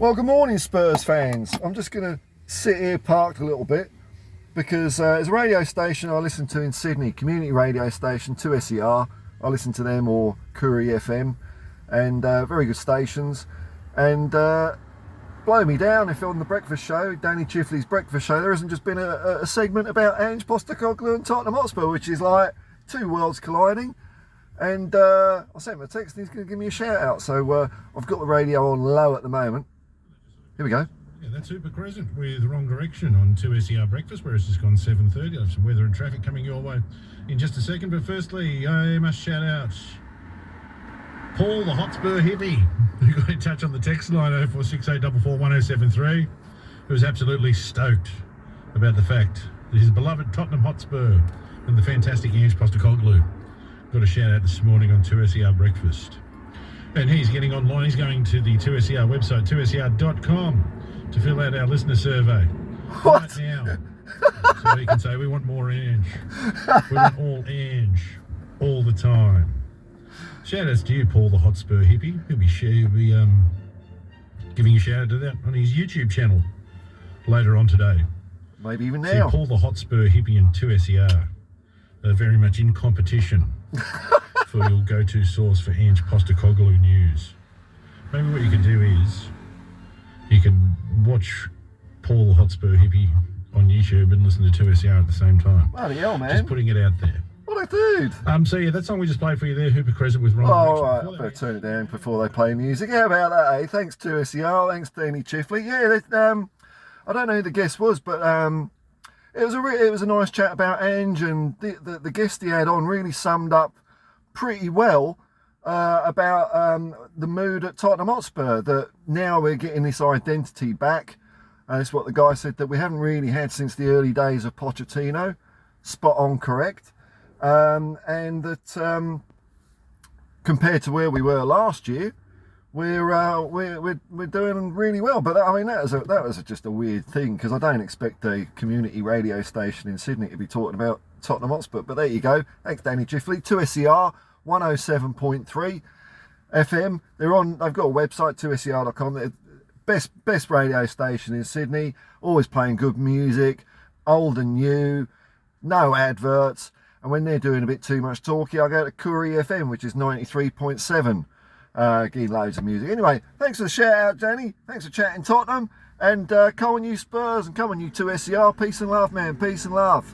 Well, good morning, Spurs fans. I'm just going to sit here parked a little bit because there's a radio station I listen to in Sydney, community radio station, 2SER. I listen to them or Curry FM, and very good stations. And blow me down if on the breakfast show, Danny Chifley's breakfast show, there hasn't just been a segment about Ange Postecoglou and Tottenham Hotspur, which is like two worlds colliding. And I sent him a text and he's going to give me a shout out. So I've got the radio on low at the moment. Here we go. Yeah, that's Super Crescent with the wrong direction on 2SER Breakfast, where it's just gone 7:30. I have some weather and traffic coming your way in just a second. But firstly, I must shout out Paul, the Hotspur Hippie, who got in touch on the text line 0468441073, who was absolutely stoked about the fact that his beloved Tottenham Hotspur and the fantastic Ange Postecoglou got a shout out this morning on 2SER Breakfast. And he's getting online. He's going to the 2SER website, 2ser.com, to fill out our listener survey. What? Right now. So he can say, we want more Ange. We want all Ange, all the time. Shout outs to you, Paul, the Hotspur Hippie. He'll be giving a shout out to that on his YouTube channel later on today. Maybe even now. See, Paul, the Hotspur Hippie and 2SER are very much in competition for your go-to source for Ange Postecoglou news. Maybe what you can do is you can watch Paul the Hotspur Hippie on YouTube and listen to 2SER at the same time. Bloody hell, man. Just putting it out there. What a dude. So yeah, that song we just played for you there, Hooper Crescent with Wrong Oh, Direction. all right, I better turn it down before they play music. How about that, eh? Thanks, 2SER. Thanks, Danny Chifley. Yeah, I don't know who the guest was, but it was a nice chat about Ange, and the guest he had on really summed up pretty well about the mood at Tottenham Hotspur, that now we're getting this identity back. That's what the guy said, that we haven't really had since the early days of Pochettino. Spot on correct. And that compared to where we were last year, we're doing really well. But I mean, that was just a weird thing, because I don't expect a community radio station in Sydney to be talking about Tottenham Hotspur. But there you go. Thanks, Danny Chifley. 2SER 107.3 FM. They've got a website, 2ser.com. Best radio station in Sydney. Always playing good music, old and new, no adverts. And when they're doing a bit too much talky, I go to Curry FM, which is 93.7. Getting loads of music. Anyway, thanks for the shout out, Danny. Thanks for chatting Tottenham. And come on you Spurs, and come on you 2SER. Peace and love, man. Peace and love.